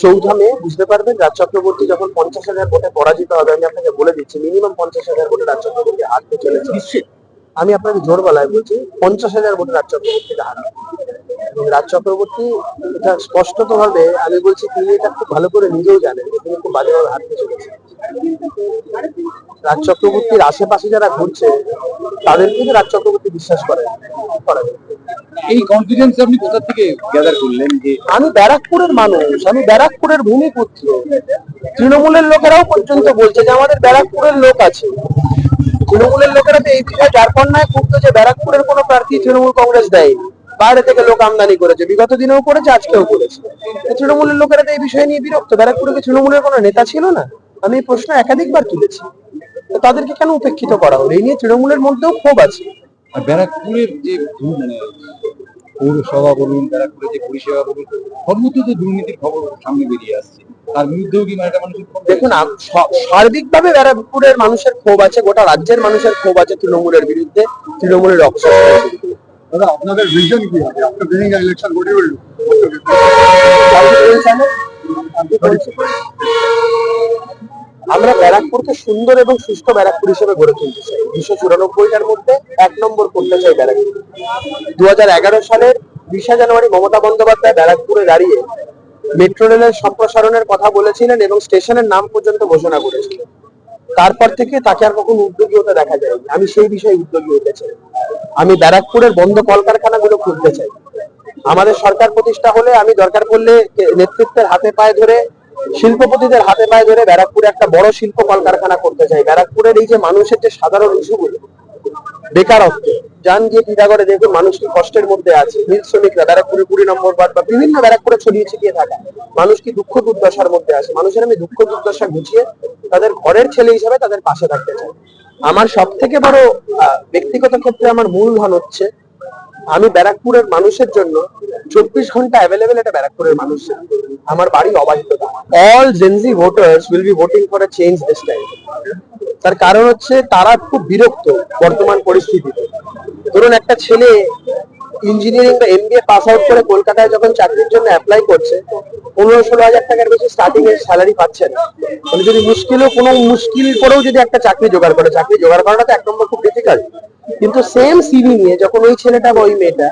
14 মে বুঝতে পারবেন রাজ চক্রবর্তী যখন 50,000 ভোটে পরাজিত হবে। আমি আপনাকে বলে দিচ্ছি মিনিমাম 50,000 ভোটে রাজ চক্রবর্তী হারতে চলেছে। নিশ্চিত আমি আপনাকে জোর গলায় বলছি 50,000 ভোটে রাজ চক্রবর্তীকে হারাবে। এবং রাজ চক্রবর্তী এটা স্পষ্টত ভাবে আমি বলছি তিনি এটা খুব ভালো করে নিজেও জানেন যে তিনি খুব বাজেভাবে হারতে চলেছে। রাজ চক্রবর্তীর আশেপাশে যারা ঘুরছে তাদের কিন্তু রাজ চক্রবর্তী বিশ্বাস করেন। এই কনফিডেন্স আপনি কোথা থেকে গ্যাদার করলেন? যে আমি ব্যারাকপুরের মানুষ, আমি ব্যারাকপুরের ভূমিপুত্র। তৃণমূলের লোকেরাও পর্যন্ত বলছে যে আমাদের ব্যারাকপুরের লোক আছে। তৃণমূলের লোকেরা তো এই বিষয়ে ঝাড়খণ্ডায় ক্ষুব্ধ যে ব্যারাকপুরের কোনো প্রার্থী তৃণমূল কংগ্রেস দেয়নি, বাইরে থেকে লোক আমদানি করেছে, বিগত দিনেও করেছে, আজকেও করেছে। তৃণমূলের লোকেরা তো এই বিষয় নিয়ে বিরক্ত। ব্যারাকপুরে কি তৃণমূলের কোনো নেতা ছিল না? আমি এই প্রশ্ন একাধিকবার তুলেছি। তো তাদেরকে কেন উপেক্ষিত করা হলো? এই নিয়ে তৃণমূলের মধ্যেও ক্ষোভ আছে। আর ব্যারাকপুরের যে মানে পৌরসভা বলুন, ব্যারাকপুরের যে পরিষেবা বলুন, সর্বত্র তো দুর্নীতির খবর সামনে বেরিয়ে আসছে। তার বিরুদ্ধেও কি একটা মানুষের দেখুন, সার্বিকভাবে ব্যারাকপুরের মানুষের ক্ষোভ আছে, গোটা রাজ্যের মানুষের ক্ষোভ আছে তৃণমূলের বিরুদ্ধে, তৃণমূলের অপশাসন। দাদা, আপনাদের ভিশন কি আছে? আপনার বিনিং ইলেকশন গড়ে উঠল, আমরা ব্যারাকপুরকে সুন্দর এবং সুস্থ ব্যারাকপুর হিসেবে গড়ে তুলতে চাই। 294টার মধ্যে 1 নম্বর করতে চাই ব্যারাকপুর। 2011 সালের 20 জানুয়ারি মমতা বন্দ্যোপাধ্যায় ব্যারাকপুরে দাঁড়িয়ে মেট্রো রেলের সম্প্রসারণের কথা বলেছিলেন এবং স্টেশনের নাম পর্যন্ত ঘোষণা করেছিলেন। তারপর থেকে তাকে আর কখনো উদ্যোগী হতে দেখা যায়নি। আমি সেই বিষয়ে উদ্যোগী হতে চাই। আমি ব্যারাকপুরের বন্ধ কলকারখানাগুলো খুলতে চাই। আমাদের সরকার প্রতিষ্ঠা হলে আমি দরকার পড়লে নেতৃত্বের হাতে পায়ে ধরে, শিল্পপতিদের হাতে পায়ে ধরে ব্যারাকপুরে একটা বড় শিল্প কলকারখানা করতে চাই। ব্যারাকপুরের এই যে মানুষের যে সাধারণ ইস্যুগুলো, বেকারত্ব, যান গিয়ে টিটাগড়ে দেখুন মানুষ কি কষ্টের মধ্যে আছে। মিল শ্রমিকরা ব্যারাকপুরে 20 নম্বর ওয়ার্ড বা বিভিন্ন ব্যারাকপুরে ছড়িয়ে ছিটিয়ে থাকা মানুষ কি দুঃখ দুর্দশার মধ্যে আছে। মানুষের আমি দুঃখ দুর্দশা ঘুচিয়ে তাদের ঘরের ছেলে হিসাবে তাদের পাশে থাকতে চাই। আমার সব থেকে বড় ব্যক্তিগত ক্ষেত্রে আমার মূলধন হচ্ছে আমি ব্যারাকপুরের মানুষের জন্য 24 ঘন্টা অ্যাভেলেবেল একটা ব্যারাকপুরের মানুষ। আমার বাড়ি অবাধিততা। All Gen Z voters will be voting for a change this time. তার কারণ হচ্ছে তারা খুব বিরক্ত বর্তমান পরিস্থিতিতে। ধরুন একটা ছেলে ইঞ্জিনিয়ারিং বা এমবিএ পাস আউট করে কলকাতায় যখন চাকরির জন্য অ্যাপ্লাই করছে, 15-16 হাজার টাকার বেশি স্টার্টিং এর স্যালারি পাচ্ছে না। মানে যদি কোনো মুশকিল করেও যদি একটা চাকরি জোগাড় করে, চাকরি জোগাড় করাটা তো 1 নম্বর খুব ডিফিকাল্ট। কিন্তু সেম সিভি নিয়ে যখন ওই ছেলেটা বা ওই মেয়েটা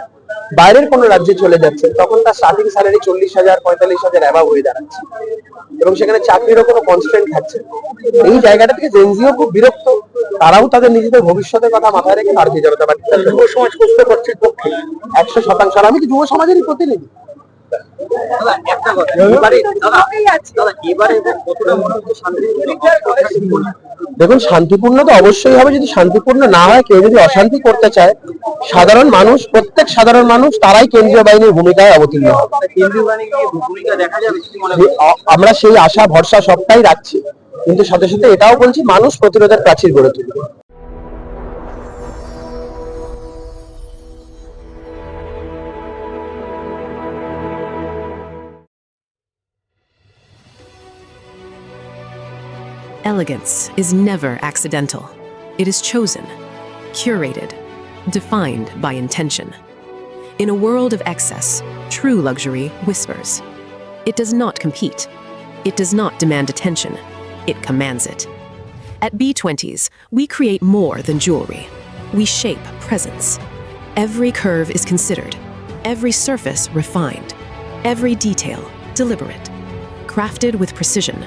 বাইরের কোনো রাজ্যে চলে যাচ্ছে, তখন তার স্টার্টিং স্যালারি 40,000 45,000 অ্যাভাব হয়ে দাঁড়াচ্ছে এবং সেখানে চাকরিরও কোনো কনস্ট্যান্ট থাকছে। এই জায়গাটা থেকে জেনজিও খুব বিরক্ত। তারাও তাদের নিজেদের ভবিষ্যতের কথা মাথায় রেখে ভারতীয় জনতা পার্টি যুব সমাজ প্রশ্ন করছে পক্ষে 100%। আর আমি কি যুব সমাজেরই প্রতিনিধি। দেখুন, শান্তিপূর্ণ তো অবশ্যই হবে। যদি শান্তিপূর্ণ না হয়, কেউ যদি অশান্তি করতে চায়, সাধারণ মানুষ, প্রত্যেক সাধারণ মানুষ তারাই কেন্দ্রীয় বাহিনীর ভূমিকায় অবতীর্ণ হবে। আমরা সেই আশা ভরসা সবটাই রাখছি, কিন্তু সাথে সাথে এটাও বলছি মানুষ প্রতিরোধের প্রাচীর গড়ে তুলবে। Elegance is never accidental. It is chosen, curated, defined by intention. In a world of excess, true luxury whispers. It does not compete. It does not demand attention. It commands it. At B20s, we create more than jewelry. We shape presence. Every curve is considered, every surface refined, every detail deliberate, crafted with precision,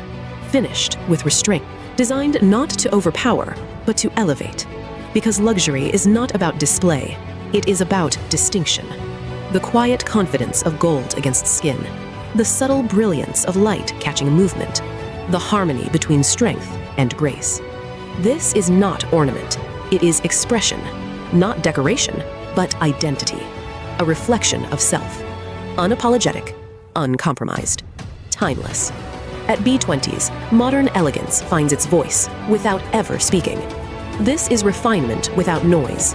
finished with restraint, designed not to overpower, but to elevate. Because luxury is not about display, it is about distinction. The quiet confidence of gold against skin, the subtle brilliance of light catching movement, the harmony between strength and grace. This is not ornament, it is expression, not decoration, but identity, a reflection of self, unapologetic, uncompromised, timeless. At B20s, modern elegance finds its voice without ever speaking. This is refinement without noise,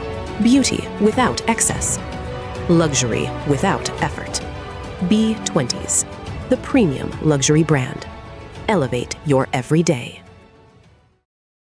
beauty without excess, luxury without effort. B20s, the premium luxury brand. Elevate your everyday.